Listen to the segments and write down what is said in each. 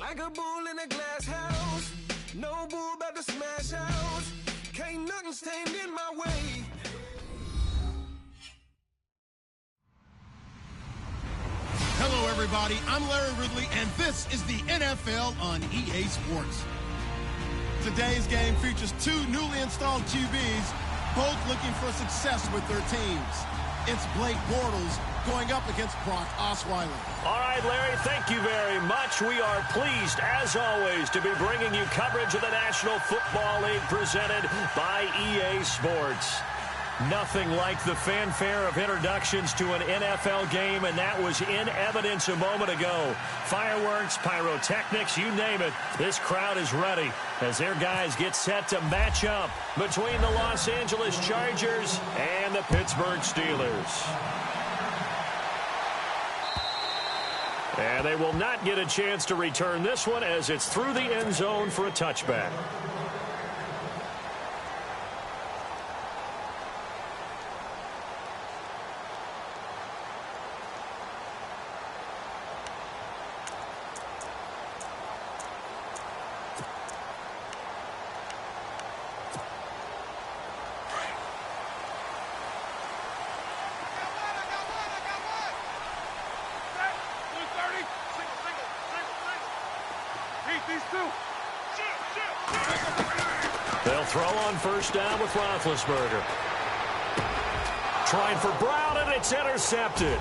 Like a bull in a glass house, no bull about to smash out. Can't nothing stand in my way. Hello, everybody. I'm Larry Ridley, and this is the NFL on EA Sports. Today's game features two newly installed QBs, both looking for success with their teams. It's Blake Bortles going up against Brock Osweiler. All right, Larry, thank you very much. We are pleased, as always, to be bringing you coverage of the National Football League presented by EA Sports. Nothing like the fanfare of introductions to an NFL game, and that was in evidence a moment ago. Fireworks, pyrotechnics, you name it. This crowd is ready as their guys get set to match up between the Los Angeles Chargers and the Pittsburgh Steelers. And they will not get a chance to return this one as it's through the end zone for a touchback. They'll throw on first down with Roethlisberger. Trying for Brown, and it's intercepted.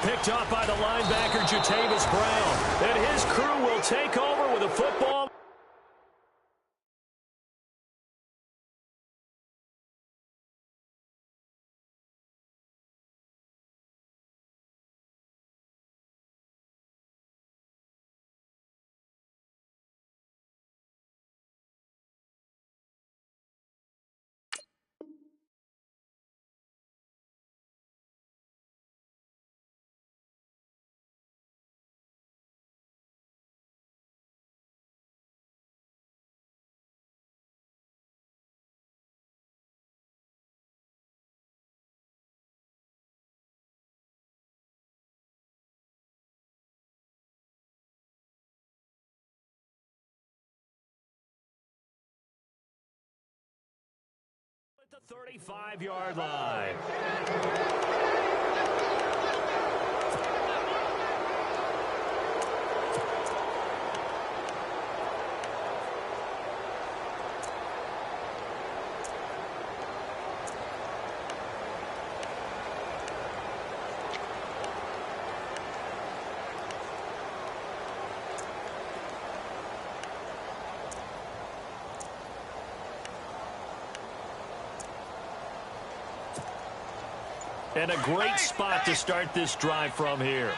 Picked up by the linebacker, Jatavis Brown. And his crew will take over with a football. At the 35-yard line. And a great spot to start this drive from here.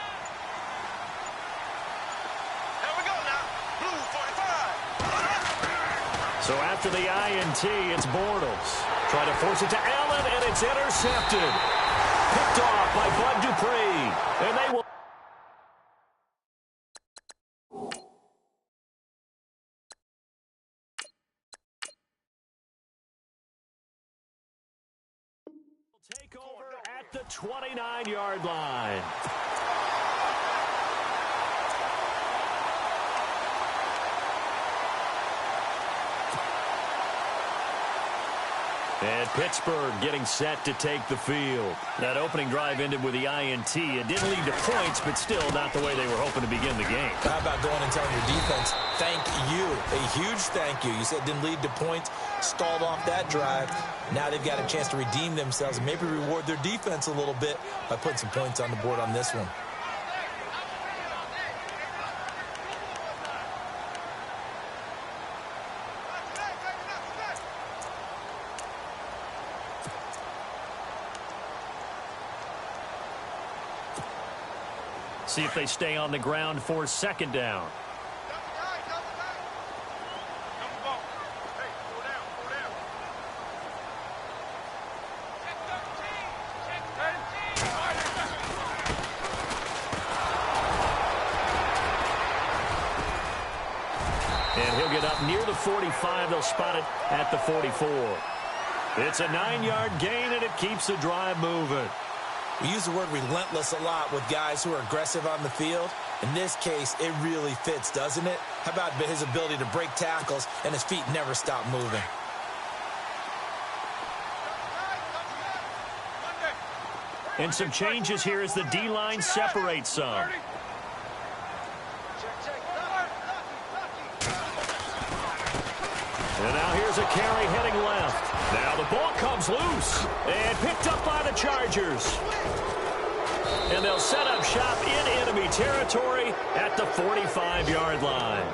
Here we go now. Blue 45. So after the INT, it's Bortles. Trying to force it to Allen, and it's intercepted. Picked off by Bud Dupree. And they will... take over at the 29-yard line. And Pittsburgh getting set to take the field. That opening drive ended with the INT. It didn't lead to points, but still not the way they were hoping to begin the game. How about going and telling your defense, thank you, a huge thank you. You said it didn't lead to points, stalled off that drive. Now they've got a chance to redeem themselves and maybe reward their defense a little bit by putting some points on the board on this one. See if they stay on the ground for second down. And he'll get up near the 45. They'll spot it at the 44. It's a 9-yard gain, and it keeps the drive moving. We use the word relentless a lot with guys who are aggressive on the field. In this case, it really fits, doesn't it? How about his ability to break tackles and his feet never stop moving? And some changes here as the D-line separates some. And now here's a carry heading left. Now the ball comes loose and picked up by the Chargers. And they'll set up shop in enemy territory at the 45-yard line.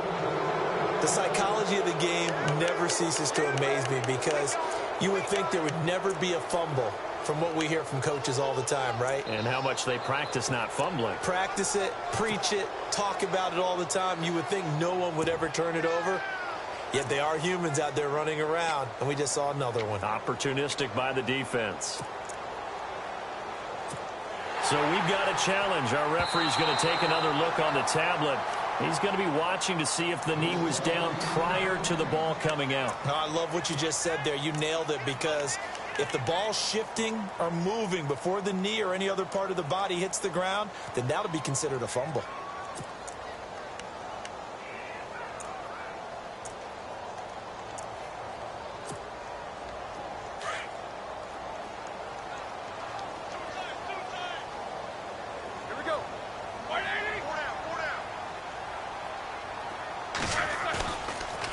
The psychology of the game never ceases to amaze me because you would think there would never be a fumble from what we hear from coaches all the time, right? And how much they practice not fumbling. Practice it, preach it, talk about it all the time. You would think no one would ever turn it over. Yet they are humans out there running around, and we just saw another one. Opportunistic by the defense. So we've got a challenge. Our referee's going to take another look on the tablet. He's going to be watching to see if the knee was down prior to the ball coming out. Oh, I love what you just said there. You nailed it, because if the ball's shifting or moving before the knee or any other part of the body hits the ground, then that'll be considered a fumble.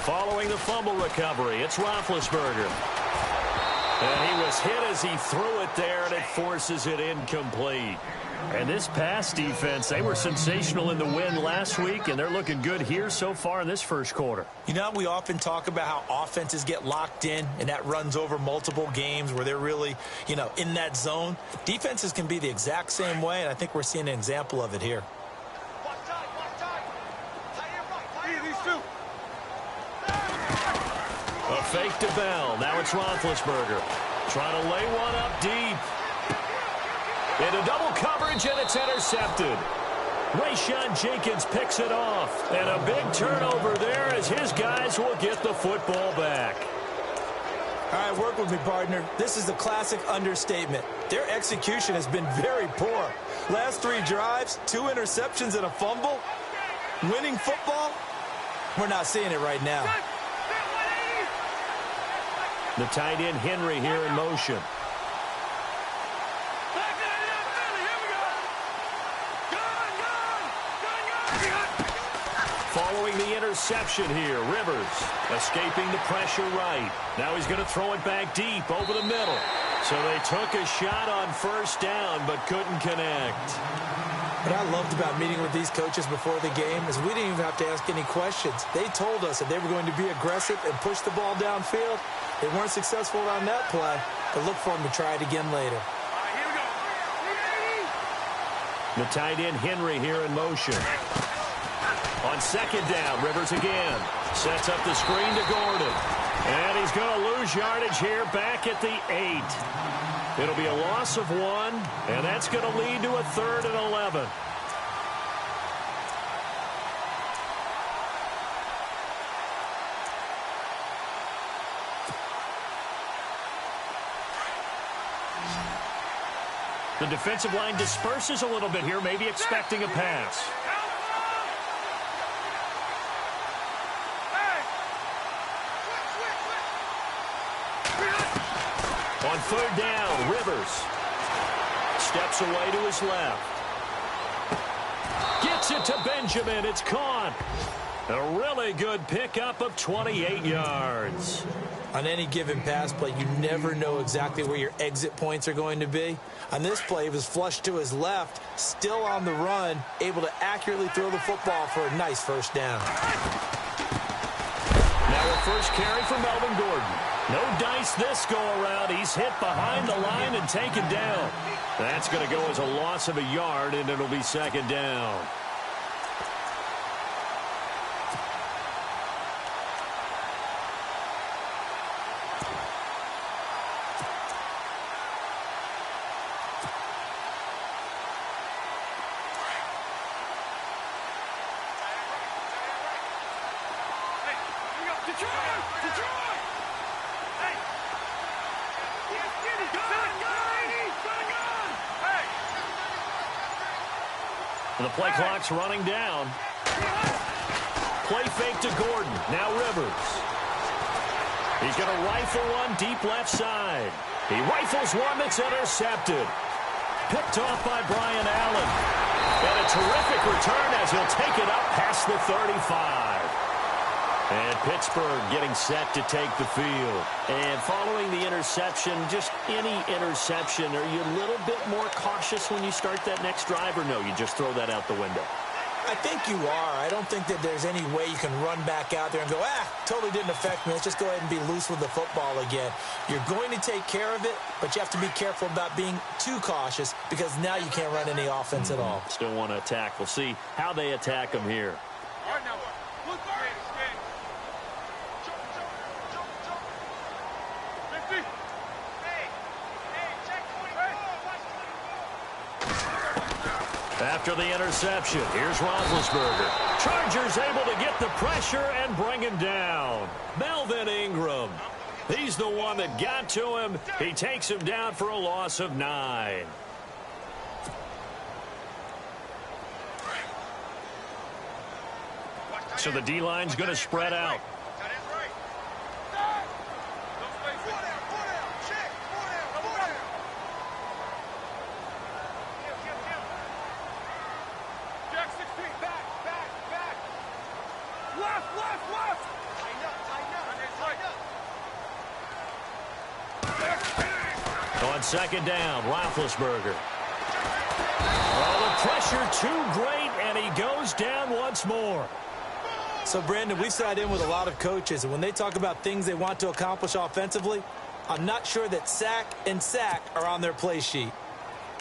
Following the fumble recovery, it's Roethlisberger. And he was hit as he threw it there, and it forces it incomplete. And this pass defense, they were sensational in the win last week, and they're looking good here so far in this first quarter. You know, we often talk about how offenses get locked in, and that runs over multiple games where they're really, you know, in that zone. Defenses can be the exact same way, and I think we're seeing an example of it here. A fake to Bell. Now it's Roethlisberger. Trying to lay one up deep. Into double coverage, and it's intercepted. Rayshon Jenkins picks it off. And a big turnover there as his guys will get the football back. All right, work with me, partner. This is a classic understatement. Their execution has been very poor. Last 3 drives, 2 interceptions and a fumble. Winning football? We're not seeing it right now. The tight end Henry here in motion. Following the interception here, Rivers escaping the pressure right. Now he's going to throw it back deep over the middle. So they took a shot on first down but couldn't connect. What I loved about meeting with these coaches before the game is we didn't even have to ask any questions. They told us that they were going to be aggressive and push the ball downfield. They weren't successful on that play, but look for them to try it again later. The tight end Henry here in motion. On second down, Rivers again. Sets up the screen to Gordon. And he's going to lose yardage here back at the 8. It'll be a loss of 1, and that's going to lead to a 3rd and 11. The defensive line disperses a little bit here, maybe expecting a pass. On 3rd down, Rivers steps away to his left. Gets it to Benjamin. It's caught. A really good pickup of 28 yards. On any given pass play, you never know exactly where your exit points are going to be. On this play, he was flushed to his left, still on the run, able to accurately throw the football for a nice first down. Now a first carry for Melvin Gordon. No dice this go-around. He's hit behind the line and taken down. That's going to go as a loss of a yard, and it'll be 2nd down. The play clock's running down. Play fake to Gordon. Now Rivers. He's going to rifle one deep left side. He rifles one that's intercepted. Picked off by Brian Allen. And a terrific return as he'll take it up past the 35. And Pittsburgh getting set to take the field. And following the interception, just any interception, are you a little bit more cautious when you start that next drive, or no, you just throw that out the window? I think you are. I don't think that there's any way you can run back out there and go, totally didn't affect me. Let's just go ahead and be loose with the football again. You're going to take care of it, but you have to be careful about being too cautious because now you can't run any offense at all. Still want to attack. We'll see how they attack them here. All right, now, look back. 50. Hey, check 24. Watch 24. After the interception, here's Roethlisberger. Chargers able to get the pressure and bring him down. Melvin Ingram. He's the one that got to him. He takes him down for a loss of 9. So the D-line's going to spread out. On second down, Roethlisberger. Oh, the pressure too great, and he goes down once more. So, Brandon, we've sat in with a lot of coaches, and when they talk about things they want to accomplish offensively, I'm not sure that sack and sack are on their play sheet.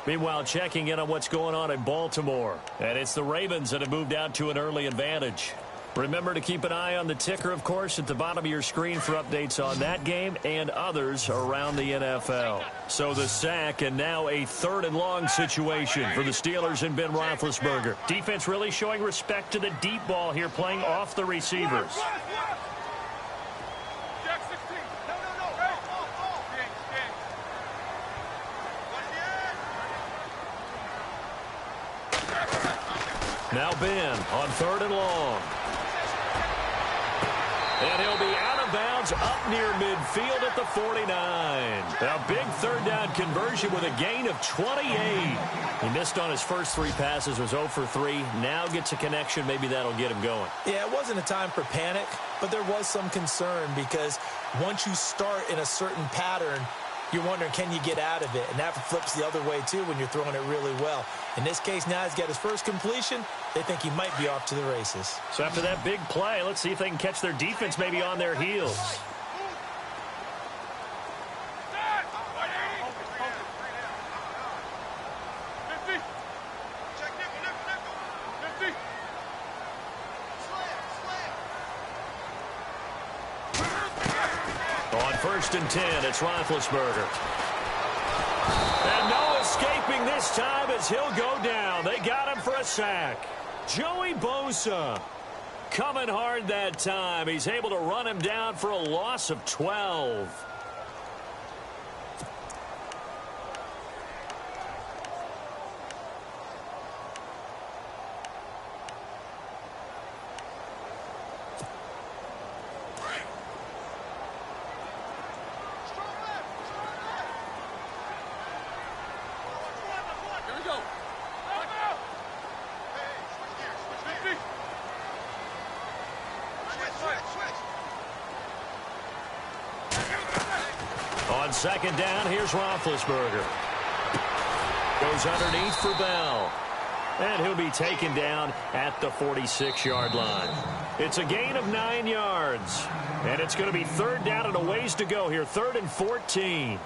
Meanwhile, checking in on what's going on in Baltimore. And it's the Ravens that have moved out to an early advantage. Remember to keep an eye on the ticker, of course, at the bottom of your screen for updates on that game and others around the NFL. So the sack, and now a 3rd and long situation for the Steelers and Ben Roethlisberger. Defense really showing respect to the deep ball here, playing off the receivers. Now Ben on 3rd and long. And he'll be out of bounds up near midfield at the 49. A big 3rd down conversion with a gain of 28. He missed on his first 3 passes, was 0 for 3. Now gets a connection. Maybe that'll get him going. Yeah, it wasn't a time for panic, but there was some concern because once you start in a certain pattern, you're wondering, can you get out of it? And that flips the other way, too, when you're throwing it really well. In this case, now he's got his first completion. They think he might be off to the races. So after that big play, let's see if they can catch their defense maybe on their heels. On 1st and 10, it's Roethlisberger. And no escaping this time as he'll go down. They got him for a sack. Joey Bosa coming hard that time. He's able to run him down for a loss of 12. On 2nd down, here's Roethlisberger. Goes underneath for Bell. And he'll be taken down at the 46-yard line. It's a gain of 9 yards. And it's going to be 3rd down and a ways to go here. 3rd and 14.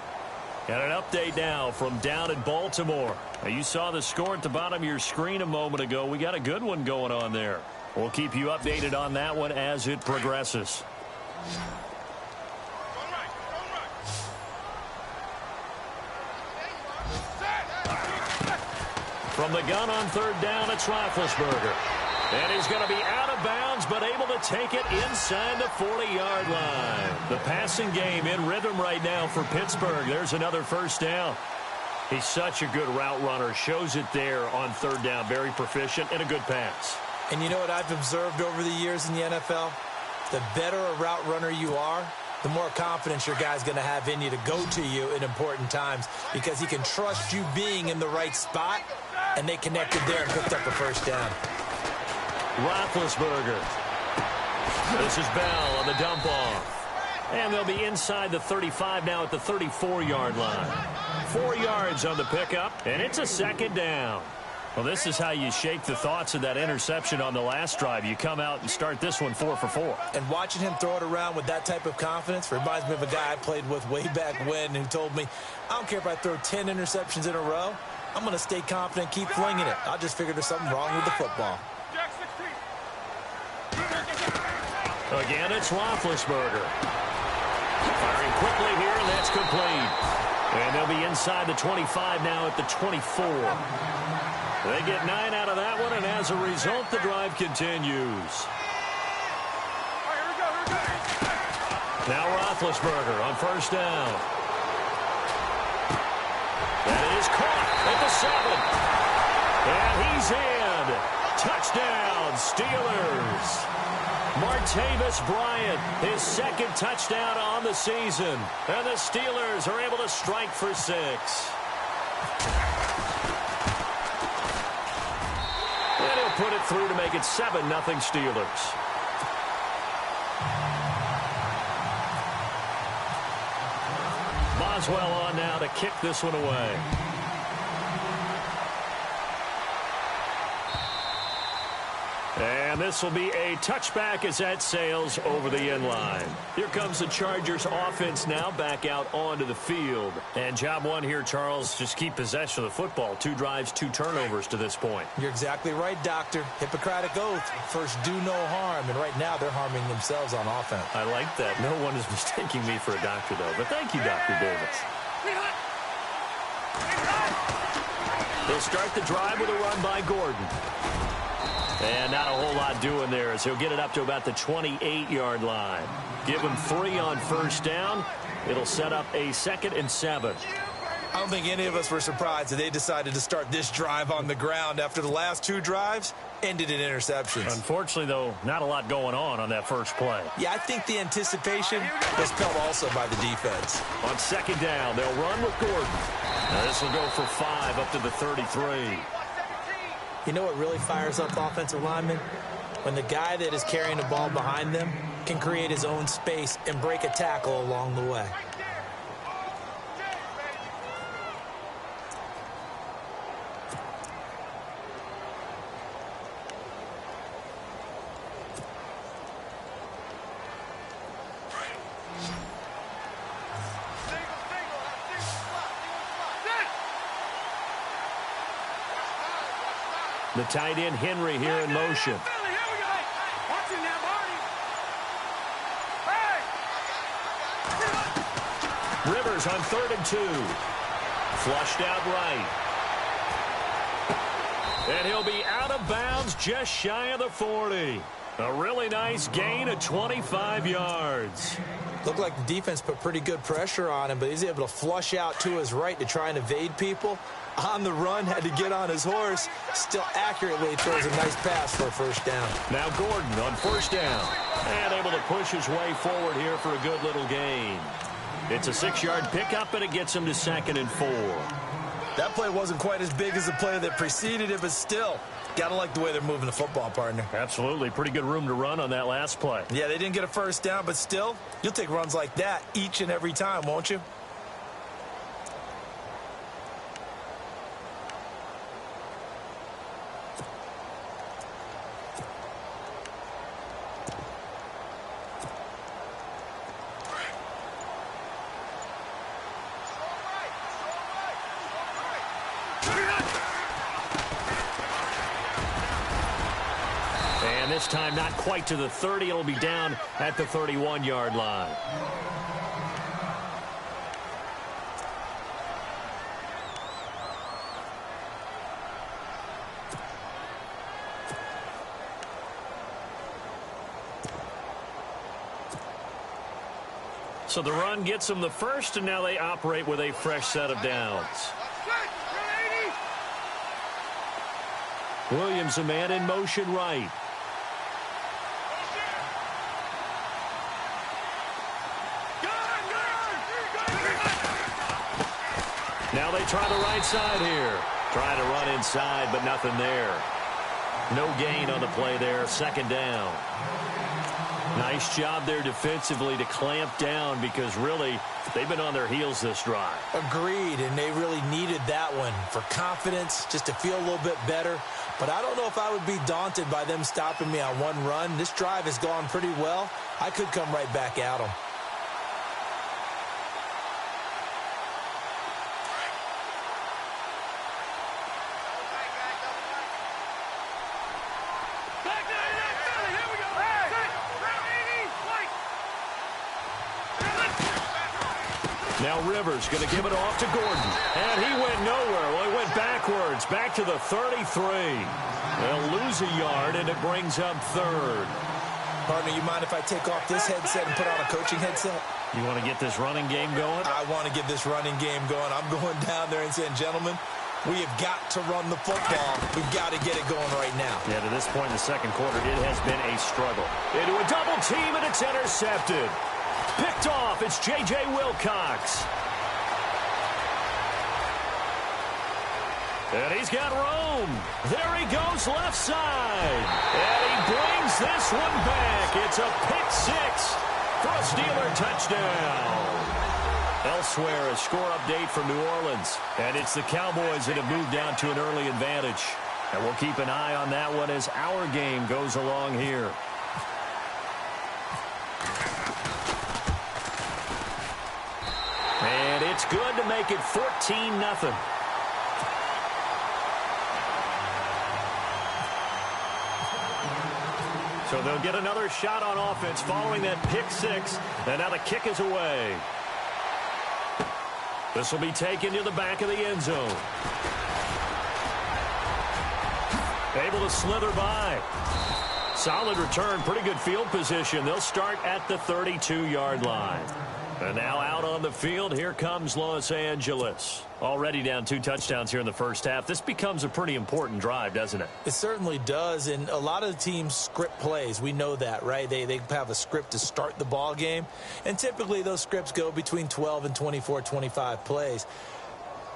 And an update now from down in Baltimore. Now, you saw the score at the bottom of your screen a moment ago. We got a good one going on there. We'll keep you updated on that one as it progresses. From the gun on 3rd down, it's Roethlisberger. And he's going to be out of bounds, but able to take it inside the 40-yard line. The passing game in rhythm right now for Pittsburgh. There's another 1st down. He's such a good route runner. Shows it there on third down. Very proficient and a good pass. And you know what I've observed over the years in the NFL? The better a route runner you are, the more confidence your guy's going to have in you to go to you in important times because he can trust you being in the right spot, and they connected there and picked up a first down. Roethlisberger. This is Bell on the dump off. And they'll be inside the 35 now at the 34-yard line. 4 yards on the pickup, and it's a second down. Well, this is how you shake the thoughts of that interception on the last drive. You come out and start this one 4 for 4. And watching him throw it around with that type of confidence reminds me of a guy I played with way back when who told me, I don't care if I throw 10 interceptions in a row. I'm going to stay confident, keep flinging it. I just figured there's something wrong with the football. Again, it's Roethlisberger. Firing quickly here, and that's complete. And they'll be inside the 25 now at the 24. They get 9 out of that one, and as a result, the drive continues. Now Roethlisberger on first down. That is caught at the 7. And he's in. Touchdown, Steelers. Martavis Bryant, his second touchdown on the season. And the Steelers are able to strike for 6. And he'll put it through to make it 7-0 Steelers. Boswell on now to kick this one away. And this will be a touchback as that sails over the end line. Here comes the Chargers offense now back out onto the field. And job one here, Charles, just keep possession of the football. 2 drives, 2 turnovers to this point. You're exactly right, Doctor. Hippocratic oath. First, do no harm. And right now, they're harming themselves on offense. I like that. No one is mistaking me for a doctor, though. But thank you, Dr. Davis. They'll start the drive with a run by Gordon. And not a whole lot doing there as he'll get it up to about the 28-yard line. Give him 3 on first down. It'll set up a 2nd and 7. I don't think any of us were surprised that they decided to start this drive on the ground after the last 2 drives ended in interceptions. Unfortunately, though, not a lot going on that first play. Yeah, I think the anticipation was felt also by the defense. On 2nd down, they'll run with Gordon. Now this will go for 5 up to the 33. You know what really fires up offensive linemen? When the guy that is carrying the ball behind them can create his own space and break a tackle along the way. The tight end, Henry, here in motion. Rivers on 3rd and 2. Flushed out right. And he'll be out of bounds just shy of the 40. A really nice gain of 25 yards. Looked like the defense put pretty good pressure on him, but he's able to flush out to his right to try and evade people. On the run, had to get on his horse. Still accurately throws a nice pass for a first down. Now Gordon on first down. And able to push his way forward here for a good little gain. It's a 6-yard pickup, and it gets him to 2nd and 4. That play wasn't quite as big as the play that preceded it, but still, gotta like the way they're moving the football, partner. Absolutely. Pretty good room to run on that last play. Yeah, they didn't get a first down, but still, you'll take runs like that each and every time, won't you? And this time not quite to the 30. It'll be down at the 31-yard line. So the run gets them the first, and now they operate with a fresh set of downs. Williams, a man in motion right. Now they try the right side here. Trying to run inside, but nothing there. No gain on the play there. Second down. Nice job there defensively to clamp down because really they've been on their heels this drive. Agreed, and they really needed that one for confidence, just to feel a little bit better. But I don't know if I would be daunted by them stopping me on one run. This drive has gone pretty well. I could come right back at them. Now Rivers going to give it off to Gordon. And he went nowhere. Well, he went backwards, back to the 33. They'll lose a yard, and it brings up third. Partner, you mind if I take off this headset and put on a coaching headset? You want to get this running game going? I want to get this running game going. I'm going down there and saying, gentlemen, we have got to run the football. We've got to get it going right now. Yeah, to this point in the second quarter, it has been a struggle. Into a double team, and it's intercepted. Picked off, it's J.J. Wilcox. And he's got room. There he goes left side. And he brings this one back. It's a pick six for a Steeler touchdown. Elsewhere, a score update from New Orleans. And it's the Cowboys that have moved down to an early advantage. And we'll keep an eye on that one as our game goes along here. And it's good to make it 14-0. So they'll get another shot on offense following that pick six. And now the kick is away. This will be taken to the back of the end zone. Able to slither by. Solid return, pretty good field position. They'll start at the 32-yard line. And now out on the field, here comes Los Angeles. Already down 2 touchdowns here in the first half. This becomes a pretty important drive, doesn't it? It certainly does, and a lot of the teams script plays. We know that, right? They have a script to start the ball game, and typically those scripts go between 12 and 24, 25 plays.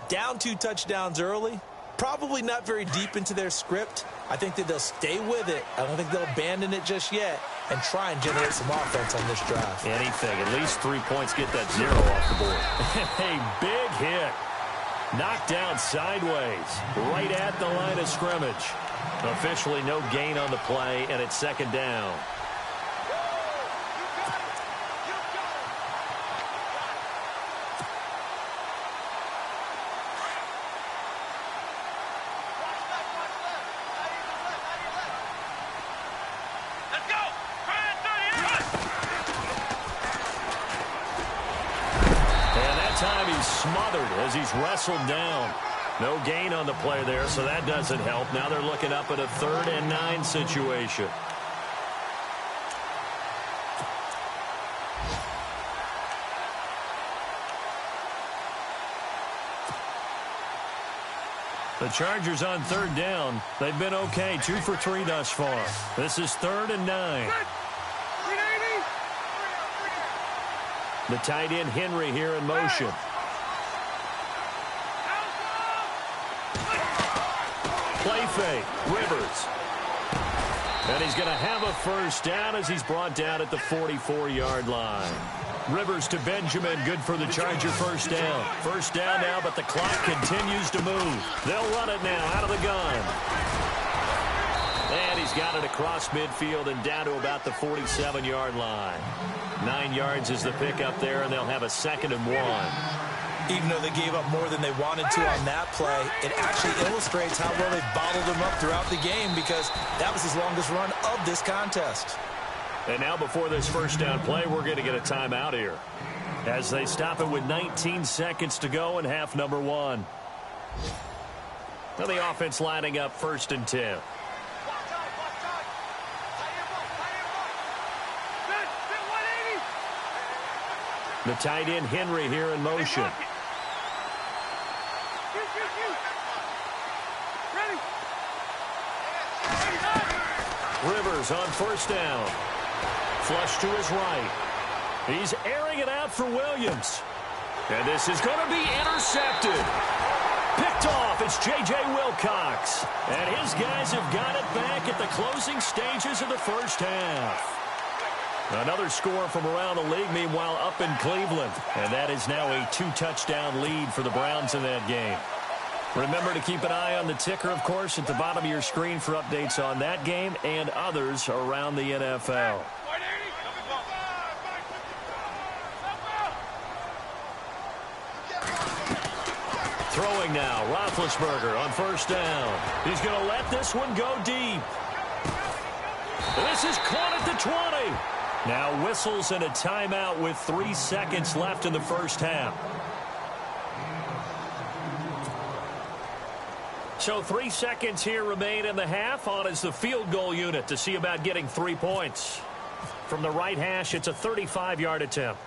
Down 2 touchdowns early, probably not very deep into their script. I think that they'll stay with it. I don't think they'll abandon it just yet and try and generate some offense on this drive. Anything. At least 3 points, get that 0 off the board. A big hit. Knocked down sideways. Right at the line of scrimmage. Officially no gain on the play, and it's second down. Smothered as he's wrestled down. No gain on the play there, so that doesn't help. Now they're looking up at a 3rd and 9 situation. The Chargers on 3rd down. They've been okay, 2 for 3 thus far. This is 3rd and 9. The tight end Henry here in motion. Play fake. Rivers. And he's going to have a first down as he's brought down at the 44-yard line. Rivers to Benjamin. Good for the Charger first down. First down now, but the clock continues to move. They'll run it now out of the gun. And he's got it across midfield and down to about the 47-yard line. 9 yards is the pickup there, and they'll have a 2nd and 1. Even though they gave up more than they wanted to on that play, it actually illustrates how well they bottled him up throughout the game because that was his longest run of this contest. And now before this first down play, we're going to get a timeout here as they stop it with 19 seconds to go in half number 1. Now the offense lining up 1st and 10. The tight end Henry here in motion. Rivers on first down. Flush to his right. He's airing it out for Williams. And this is going to be intercepted. Picked off. It's J.J. Wilcox. And his guys have got it back at the closing stages of the first half. Another score from around the league, meanwhile, up in Cleveland. And that is now a 2-touchdown lead for the Browns in that game. Remember to keep an eye on the ticker, of course, at the bottom of your screen for updates on that game and others around the NFL. Throwing now, Roethlisberger on first down. He's going to let this one go deep. This is caught at the 20. Now whistles and a timeout with 3 seconds left in the first half. So 3 seconds here remain in the half. On is the field goal unit to see about getting 3 points. From the right hash, it's a 35-yard attempt.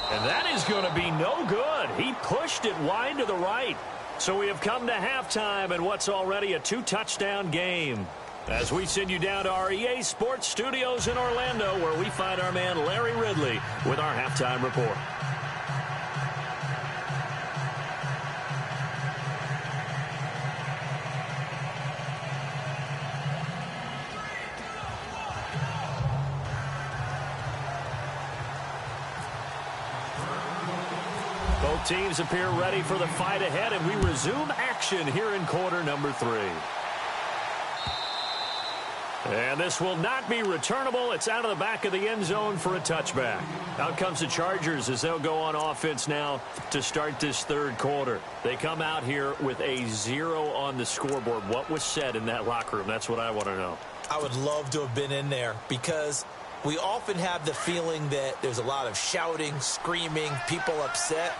And that is going to be no good. He pushed it wide to the right. So we have come to halftime in what's already a 2-touchdown game. As we send you down to our EA Sports Studios in Orlando, where we find our man Larry Ridley with our halftime report. Both teams appear ready for the fight ahead, and we resume action here in quarter number 3. And this will not be returnable. It's out of the back of the end zone for a touchback. Out comes the Chargers as they'll go on offense now to start this third quarter. They come out here with a 0 on the scoreboard. What was said in that locker room? That's what I want to know. I would love to have been in there because we often have the feeling that there's a lot of shouting, screaming, people upset.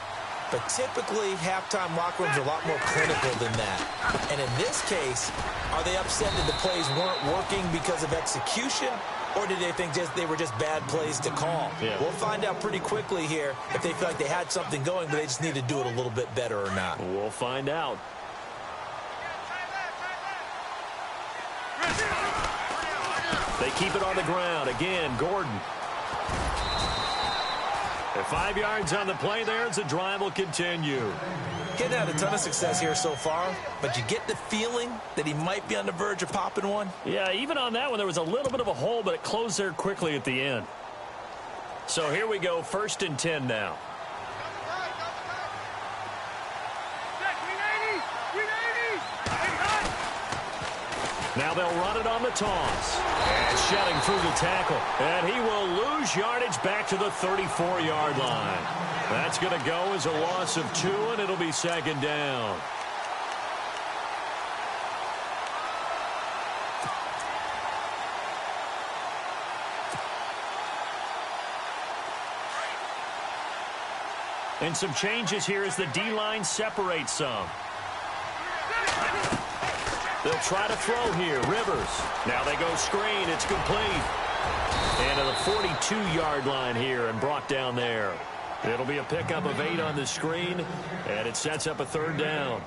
But typically, halftime locker rooms are a lot more clinical than that. And in this case, are they upset that the plays weren't working because of execution? Or did they think they were just bad plays to call? Yeah. We'll find out pretty quickly here if they feel like they had something going, but they just need to do it a little bit better or not. We'll find out. They keep it on the ground. Again, Gordon. And 5 yards on the play there as the drive will continue. Getting had a ton of success here so far, but you get the feeling that he might be on the verge of popping one. Yeah, even on that one, there was a little bit of a hole, but it closed there quickly at the end. So here we go, 1st and 10 now. Now they'll run it on the toss. And shedding through the tackle. And he will lose yardage back to the 34-yard line. That's going to go as a loss of 2, and it'll be 2nd down. And some changes here as the D-line separates some. They'll try to throw here. Rivers. Now they go screen. It's complete. And to the 42-yard line here and brought down there. It'll be a pickup of 8 on the screen, and it sets up a 3rd down.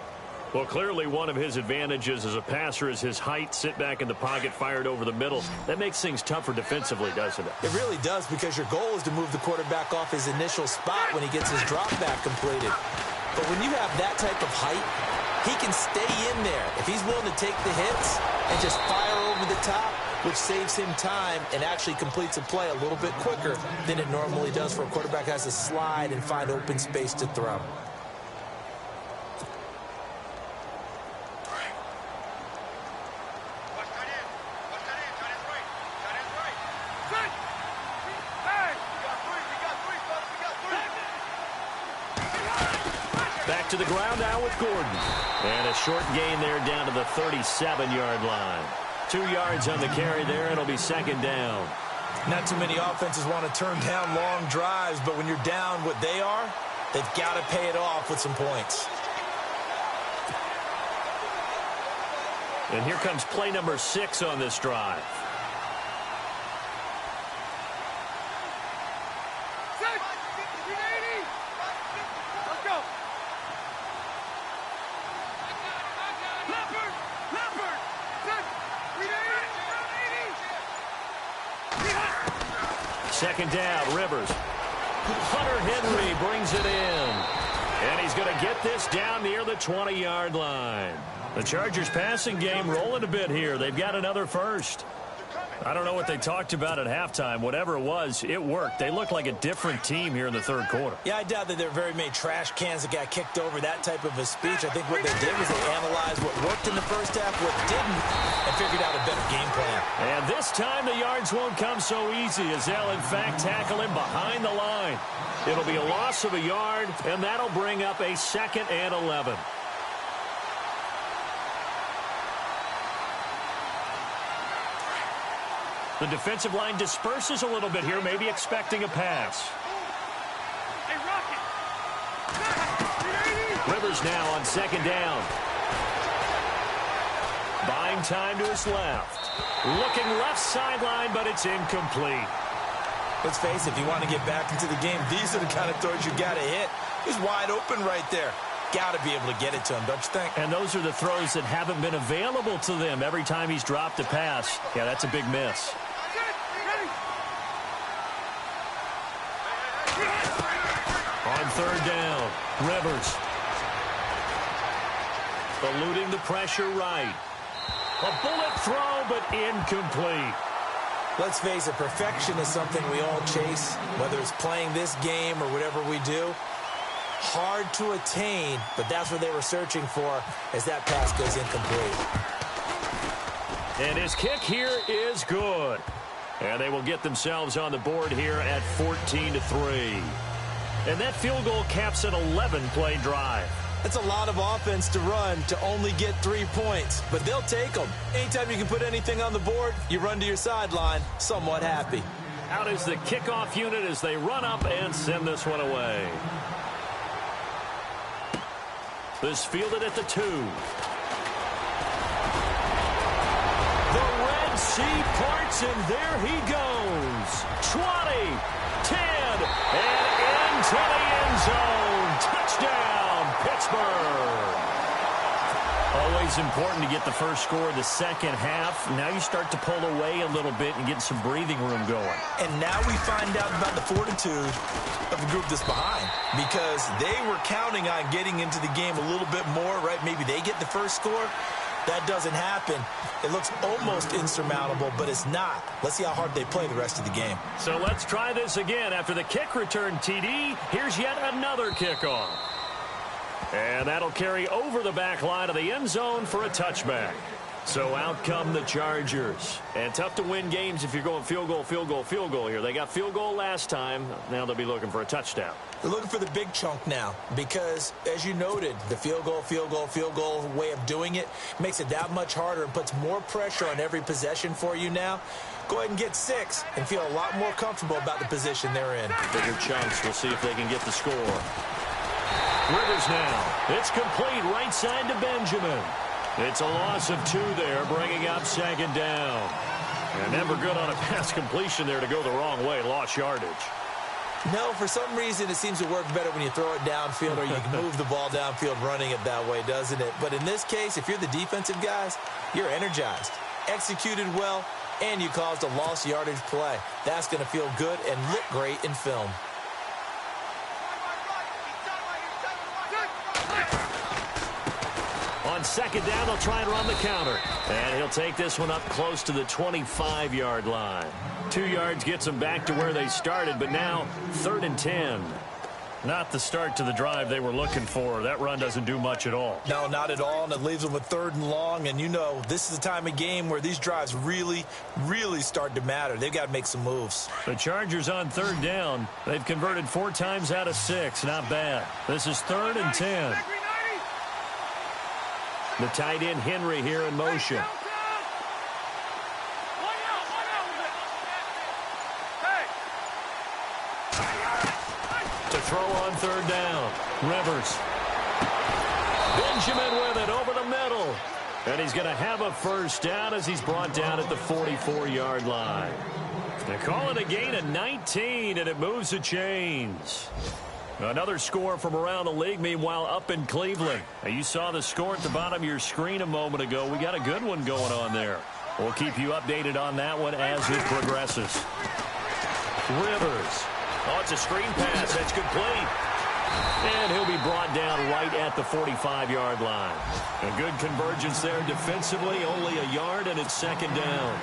Well, clearly one of his advantages as a passer is his height, sit back in the pocket, fired over the middle. That makes things tougher defensively, doesn't it? It really does, because your goal is to move the quarterback off his initial spot when he gets his drop back completed. But when you have that type of height, he can stay in there if he's willing to take the hits and just fire over the top, which saves him time and actually completes a play a little bit quicker than it normally does for a quarterback who has to slide and find open space to throw. Back to the ground now with Gordon. And a short gain there down to the 37-yard line. 2 yards on the carry there. It'll be 2nd down. Not too many offenses want to turn down long drives, but when you're down what they are, they've got to pay it off with some points. And here comes play number 6 on this drive. second down. Rivers. Hunter Henry brings it in. And he's going to get this down near the 20-yard line. The Chargers passing game rolling a bit here. They've got another first. I don't know what they talked about at halftime. Whatever it was, it worked. They look like a different team here in the third quarter. Yeah, I doubt that there are very many trash cans that got kicked over, that type of a speech. I think what they did was they analyzed what worked in the first half, what didn't, and figured out a better game plan. And this time the yards won't come so easy as they'll, in fact, tackle him behind the line. It'll be a loss of a yard, and that'll bring up a 2nd and 11. The defensive line disperses a little bit here, maybe expecting a pass. Hey, Rocket! Rivers now on 2nd down. Buying time to his left. Looking left sideline, but it's incomplete. Let's face it, if you want to get back into the game, these are the kind of throws you got to hit. He's wide open right there. Got to be able to get it to him, don't you think? And those are the throws that haven't been available to them every time he's dropped a pass. Yeah, that's a big miss. On 3rd down, Rivers. Eluding the pressure right. A bullet throw, but incomplete. Let's face it, perfection is something we all chase, whether it's playing this game or whatever we do. Hard to attain, but that's what they were searching for as that pass goes incomplete. And his kick here is good. And they will get themselves on the board here at 14-3. And that field goal caps an 11-play drive. That's a lot of offense to run to only get 3 points, but they'll take them. Anytime you can put anything on the board, you run to your sideline somewhat happy. Out is the kickoff unit as they run up and send this one away. This fielded at the 2. The Red Sea parts, and there he goes. 20, 10, and into the end zone. Touchdown, Pittsburgh. Always important to get the first score of the second half. Now you start to pull away a little bit and get some breathing room going. And now we find out about the fortitude of the group that's behind, because they were counting on getting into the game a little bit more, right? Maybe they get the first score. That doesn't happen. It looks almost insurmountable, but it's not. Let's see how hard they play the rest of the game. So let's try this again. After the kick return TD, here's yet another kickoff. And that'll carry over the back line of the end zone for a touchback. So out come the Chargers. And tough to win games if you're going field goal, field goal, field goal here. They got field goal last time. Now they'll be looking for a touchdown. They're looking for the big chunk now because, as you noted, the field goal way of doing it makes it that much harder and puts more pressure on every possession for you now. Go ahead and get 6 and feel a lot more comfortable about the position they're in. Bigger chunks. We'll see if they can get the score. Rivers now. It's complete right side to Benjamin. It's a loss of 2 there, bringing up 2nd down. And never good on a pass completion there to go the wrong way. Lost yardage. No, for some reason it seems to work better when you throw it downfield or you can move the ball downfield running it that way, doesn't it? But in this case, if you're the defensive guys, you're energized, executed well, and you caused a lost yardage play. That's going to feel good and look great in film. On 2nd down, they'll try and run the counter. And he'll take this one up close to the 25-yard line. 2 yards gets them back to where they started, but now 3rd and 10. Not the start to the drive they were looking for. That run doesn't do much at all. No, not at all, and it leaves them with 3rd and long. And you know, this is the time of game where these drives really, really start to matter. They've got to make some moves. The Chargers on 3rd down. They've converted 4 times out of 6. Not bad. This is 3rd and 10. The tight end Henry here in motion. To throw on 3rd down. Rivers. Benjamin with it over the middle. And he's going to have a first down as he's brought down at the 44-yard line. They call it a gain of 19, and it moves the chains. Another score from around the league, meanwhile, up in Cleveland. Now, you saw the score at the bottom of your screen a moment ago. We got a good one going on there. We'll keep you updated on that one as it progresses. Rivers. Oh, it's a screen pass. That's complete. And he'll be brought down right at the 45-yard line. A good convergence there defensively, only a yard, and it's second down.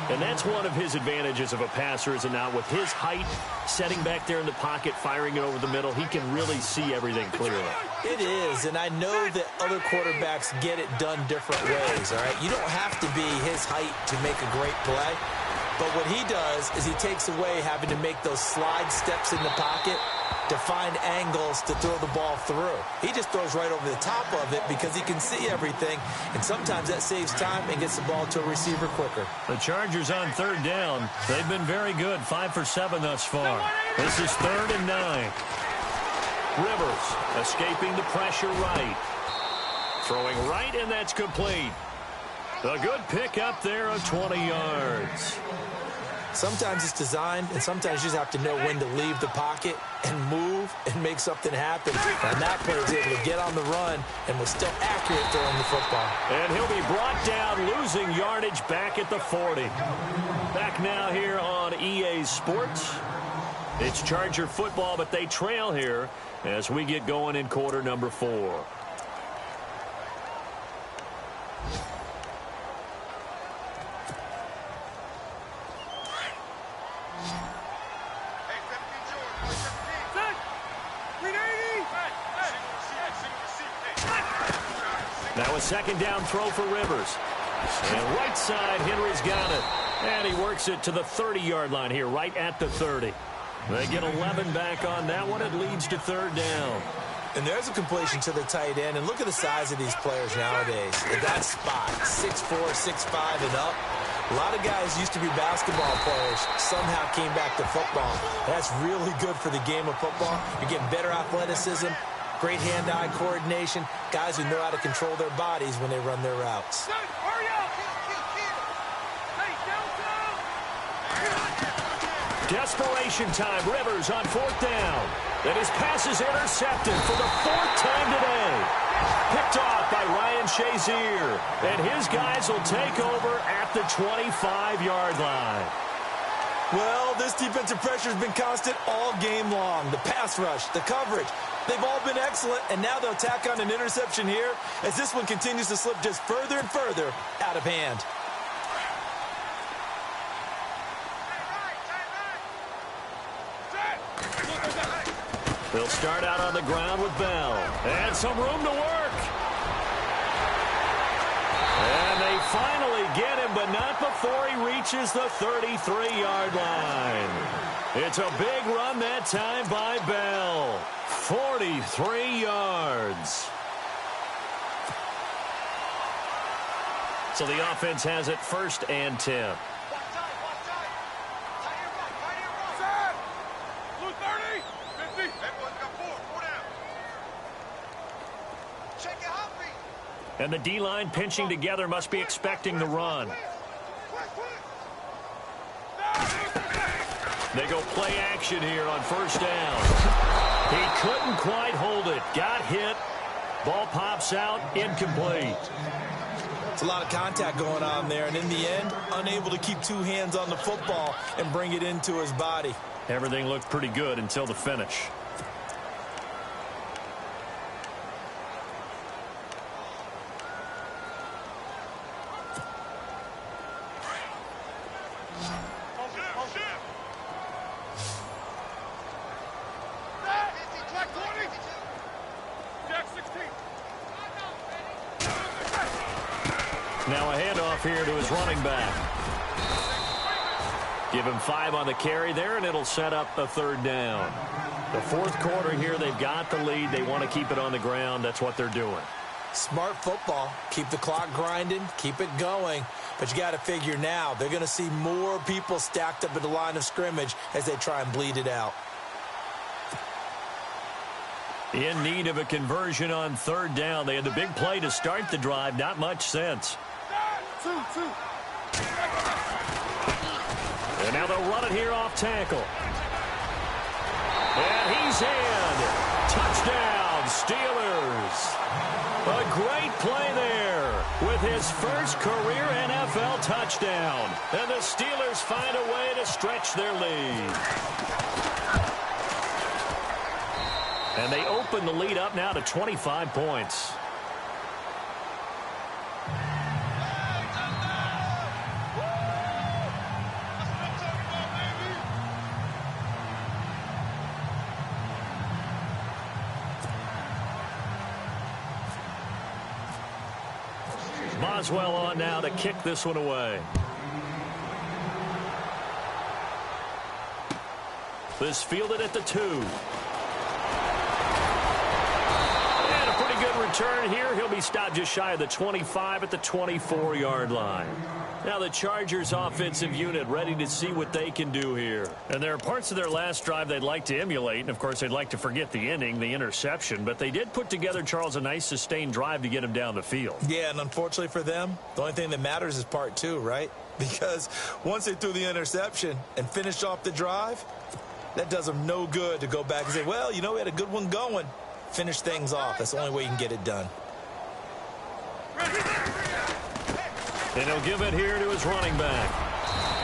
And that's one of his advantages of a passer, is it not? With his height, setting back there in the pocket, firing it over the middle, he can really see everything clearly. It is, and I know that other quarterbacks get it done different ways, all right? You don't have to be his height to make a great play. But what he does is he takes away having to make those slide steps in the pocket to find angles to throw the ball through. He just throws right over the top of it because he can see everything, and sometimes that saves time and gets the ball to a receiver quicker. The Chargers on third down. They've been very good, 5 for 7 thus far. This is 3rd and 9. Rivers escaping the pressure right. Throwing right, and that's complete. A good pick up there of 20 yards. Sometimes it's designed, and sometimes you just have to know when to leave the pocket and move and make something happen. And that player is able to get on the run and was still accurate throwing the football. And he'll be brought down, losing yardage back at the 40. Back now here on EA Sports. It's Charger football, but they trail here as we get going in quarter number 4. Now a second down throw for Rivers. And right side, Henry's got it. And he works it to the 30-yard line here, right at the 30. They get 11 back on that one. It leads to 3rd down. And there's a completion to the tight end. And look at the size of these players nowadays. At that spot, 6'4", 6'5", and up. A lot of guys used to be basketball players, somehow came back to football. That's really good for the game of football. You're getting better athleticism, great hand-eye coordination, guys who know how to control their bodies when they run their routes. Desperation time. Rivers on 4th down. And his pass is intercepted for the 4th time today. Picked off by Ryan Shazier. And his guys will take over at the 25-yard line. Well, this defensive pressure has been constant all game long. The pass rush, the coverage, they've all been excellent, and now they'll tack on an interception here as this one continues to slip just further and further out of hand. They'll start out on the ground with Bell. And some room to work. And they finally get him, but not before he reaches the 33-yard line. It's a big run that time by Bell. 43 yards. So the offense has it 1st and 10. And the D-line pinching together must be expecting the run. They go play action here on 1st down. He couldn't quite hold it. Got hit. Ball pops out. Incomplete. It's a lot of contact going on there, and in the end, unable to keep 2 hands on the football and bring it into his body. Everything looked pretty good until the finish. Now a handoff here to his running back. Give him 5 on the carry there, and it'll set up a 3rd down. The 4th quarter here, they've got the lead. They want to keep it on the ground. That's what they're doing. Smart football. Keep the clock grinding. Keep it going. But you got to figure now, they're going to see more people stacked up at the line of scrimmage as they try and bleed it out. In need of a conversion on 3rd down. They had the big play to start the drive. Not much sense. And now they'll run it here off tackle. And he's in. Touchdown, Steelers. A great play there with his first career NFL touchdown. And the Steelers find a way to stretch their lead. And they open the lead up now to 25 points. Boswell on now to kick this one away. This fielded at the 2. And a pretty good return here. He'll be stopped just shy of the 25 at the 24-yard line. Now the Chargers offensive unit ready to see what they can do here. And there are parts of their last drive they'd like to emulate. And, of course, they'd like to forget the inning, the interception. But they did put together, Charles, a nice sustained drive to get him down the field. Yeah, and unfortunately for them, the only thing that matters is part 2, right? Because once they threw the interception and finished off the drive, that does them no good to go back and say, well, you know, we had a good one going. Finish things off. That's the only way you can get it done. And he'll give it here to his running back.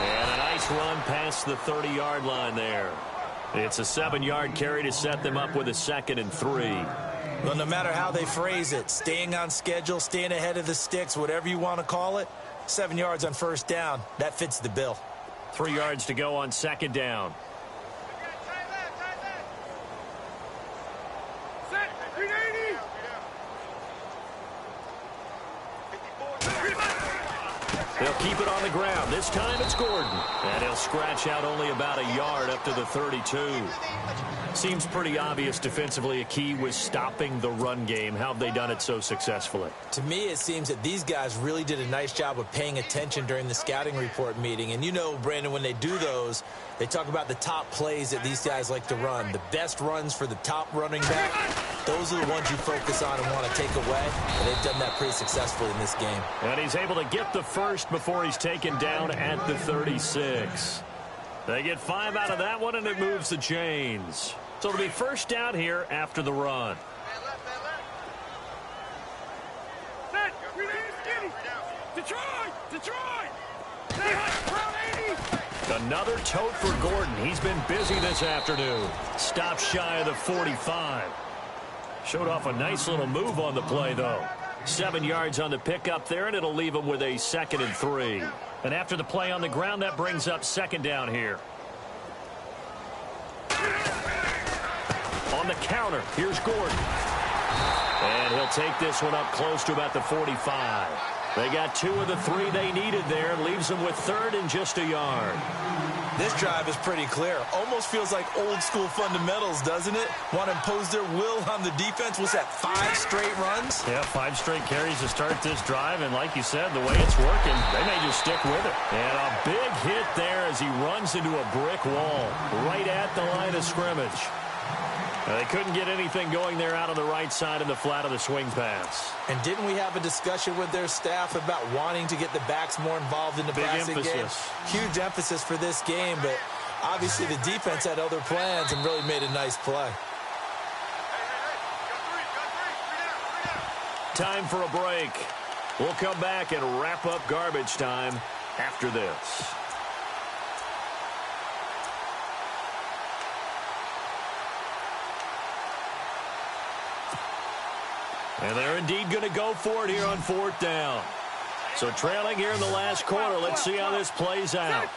And a nice run past the 30-yard line there. It's a 7-yard carry to set them up with a 2nd and 3. Well, no matter how they phrase it, staying on schedule, staying ahead of the sticks, whatever you want to call it, 7 yards on first down, that fits the bill. 3 yards to go on 2nd down. They'll keep it on the ground. This time it's Gordon. And he'll scratch out only about a yard up to the 32. Seems pretty obvious defensively a key was stopping the run game. How have they done it so successfully? To me, it seems that these guys really did a nice job of paying attention during the scouting report meeting. And you know, Brandon, when they do those, they talk about the top plays that these guys like to run. The best runs for the top running back, those are the ones you focus on and want to take away. And they've done that pretty successfully in this game. And he's able to get the first before he's taken down at the 36. They get 5 out of that one, and it moves the chains. So it'll be first down here after the run. Another tote for Gordon. He's been busy this afternoon. Stopped shy of the 45. Showed off a nice little move on the play, though. 7 yards on the pickup there, and it'll leave him with a 2nd and 3. And after the play on the ground, that brings up 2nd down here. On the counter, here's Gordon. And he'll take this one up close to about the 45. They got 2 of the 3 they needed there, and leaves them with 3rd and just a yard. This drive is pretty clear. Almost feels like old school fundamentals, doesn't it? Want to impose their will on the defense. What's that, 5 straight runs? Yeah, 5 straight carries to start this drive. And like you said, the way it's working, they may just stick with it. And a big hit there as he runs into a brick wall right at the line of scrimmage. They couldn't get anything going there out on the right side of the flat of the swing pass. And didn't we have a discussion with their staff about wanting to get the backs more involved in the passing game? Huge emphasis for this game, but obviously the defense had other plans and really made a nice play. Time for a break. We'll come back and wrap up garbage time after this. And they're indeed going to go for it here on 4th down. So trailing here in the last quarter. Let's see how this plays out.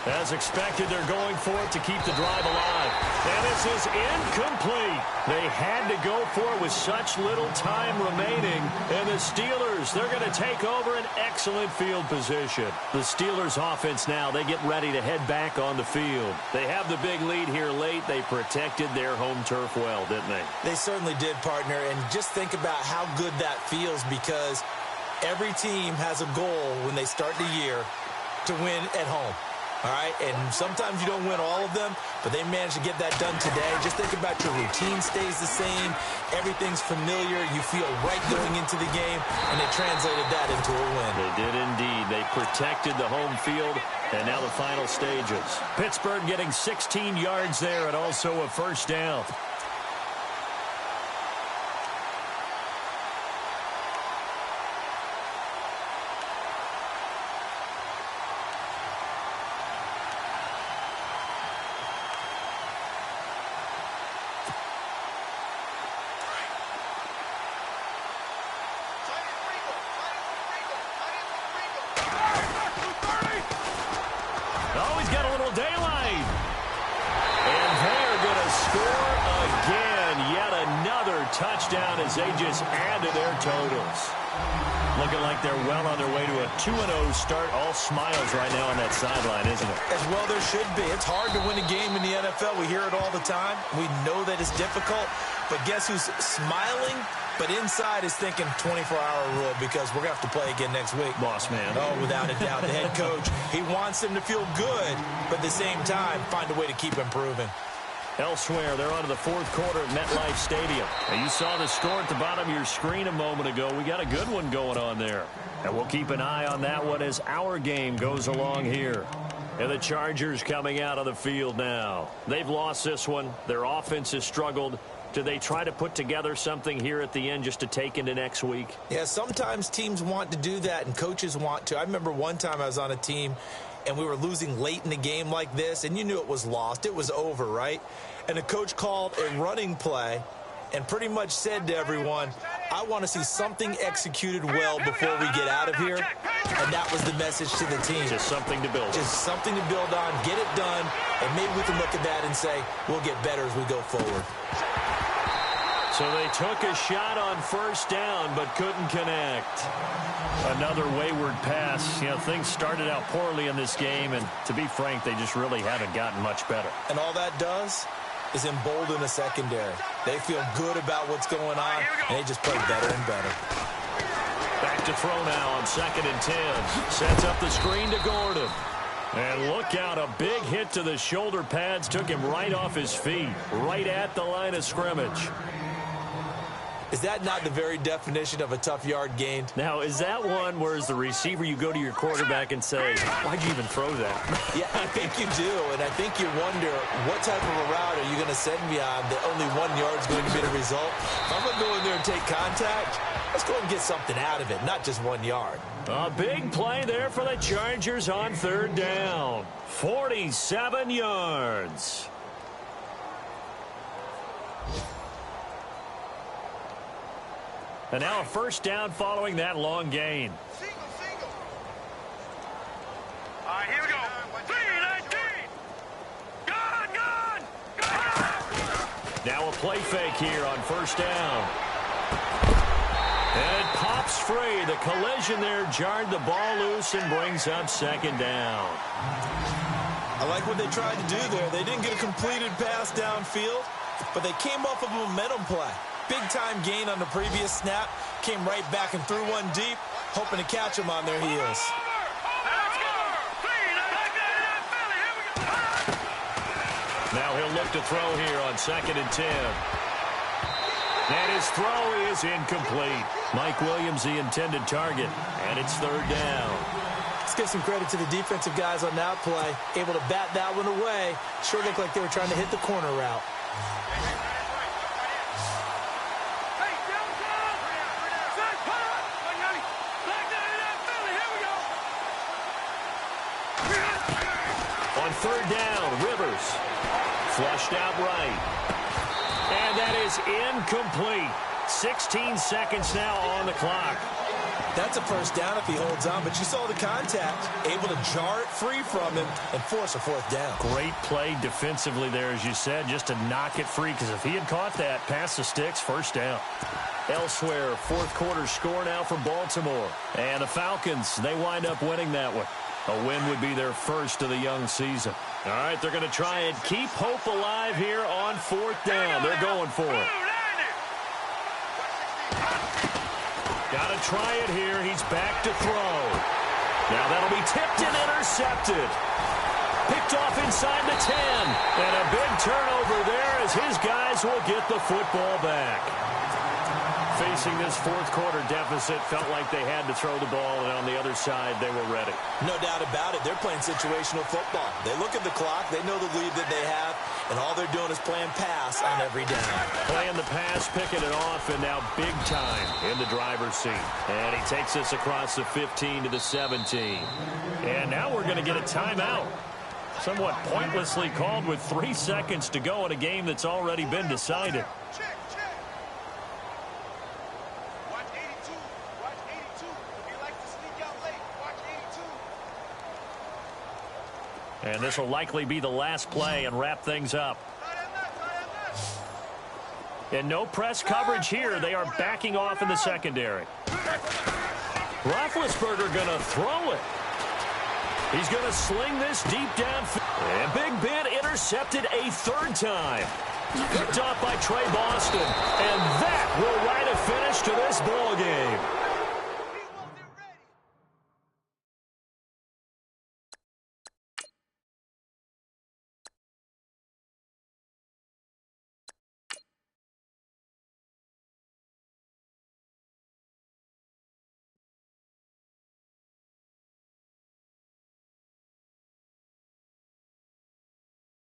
As expected, they're going for it to keep the drive alive. And this is incomplete. They had to go for it with such little time remaining. And the Steelers, they're going to take over an excellent field position. The Steelers offense now, they get ready to head back on the field. They have the big lead here late. They protected their home turf well, didn't they? They certainly did, partner. And just think about how good that feels, because every team has a goal when they start the year to win at home. All right, and sometimes you don't win all of them, but they managed to get that done today. Just think about your routine stays the same. Everything's familiar. You feel right going into the game, and they translated that into a win. They did indeed. They protected the home field, and now the final stages. Pittsburgh getting 16 yards there and also a first down. Touchdown as they just add to their totals. Looking like they're well on their way to a 2-0 start. All smiles right now on that sideline, isn't it? As well there should be. It's hard to win a game in the NFL. We hear it all the time. We know that it's difficult. But guess who's smiling? But inside is thinking 24-hour rule because we're going to have to play again next week. Boss man. Oh, without a doubt. The head coach, he wants them to feel good, but at the same time, find a way to keep improving. Elsewhere, they're on to the fourth quarter at MetLife Stadium. And you saw the score at the bottom of your screen a moment ago. We got a good one going on there. And we'll keep an eye on that one as our game goes along here. And the Chargers coming out of the field now. They've lost this one. Their offense has struggled. Do they try to put together something here at the end just to take into next week? Yeah, sometimes teams want to do that and coaches want to. I remember one time I was on a team and we were losing late in the game like this, and you knew it was lost. It was over, right? And the coach called a running play and pretty much said to everyone, I want to see something executed well before we get out of here. And that was the message to the team. Just something to build on. Just something to build on, get it done, and maybe we can look at that and say, we'll get better as we go forward. So they took a shot on first down, but couldn't connect. Another wayward pass. You know, things started out poorly in this game, and to be frank, they just really haven't gotten much better. And all that does is embolden a secondary. They feel good about what's going on, and they just play better and better. Back to throw now on 2nd and 10. Sets up the screen to Gordon. And look out, a big hit to the shoulder pads. Took him right off his feet, right at the line of scrimmage. Is that not the very definition of a tough yard gained? Now, is that one where as the receiver you go to your quarterback and say, why'd you even throw that? Yeah, I think you do, and I think you wonder what type of a route are you going to send me on that only 1 yard is going to be the result? If I'm going to go in there and take contact, let's go and get something out of it, not just 1 yard. A big play there for the Chargers on 3rd down. 47 yards. And now a first down following that long gain. Single. All right, here we go. 3-19. Gone. Now a play fake here on first down. And it pops free. The collision there jarred the ball loose and brings up 2nd down. I like what they tried to do there. They didn't get a completed pass downfield, but they came off of a momentum play. Big-time gain on the previous snap. Came right back and threw one deep, hoping to catch them on their heels. Now he'll look to throw here on 2nd and 10. And his throw is incomplete. Mike Williams, the intended target, and it's 3rd down. Let's give some credit to the defensive guys on that play. Able to bat that one away. Sure looked like they were trying to hit the corner route. On 3rd down, Rivers flushed out right. And that is incomplete. 16 seconds now on the clock. That's a first down if he holds on, but you saw the contact. Able to jar it free from him and force a 4th down. Great play defensively there, as you said, just to knock it free, because if he had caught that, past the sticks, first down. Elsewhere, 4th quarter score now for Baltimore. And the Falcons, they wind up winning that one. A win would be their first of the young season. All right, they're going to try and keep hope alive here on 4th down. They're going for it. Got to try it here. He's back to throw. Now that'll be tipped and intercepted. picked off inside the 10. And a big turnover there as his guys will get the football back. Facing this fourth quarter deficit, felt like they had to throw the ball, and on the other side, they were ready. No doubt about it. They're playing situational football. They look at the clock. They know the lead that they have, and all they're doing is playing pass on every down. Playing the pass, picking it off, and now big time in the driver's seat. And he takes us across the 15 to the 17. And now we're going to get a timeout. Somewhat pointlessly called with 3 seconds to go in a game that's already been decided. And this will likely be the last play and wrap things up. And no press coverage here. They are backing off in the secondary. Roethlisberger going to throw it. He's going to sling this deep downfield. And Big Ben intercepted a third time. Picked off by Trey Boston. And that will write a finish to this ball game.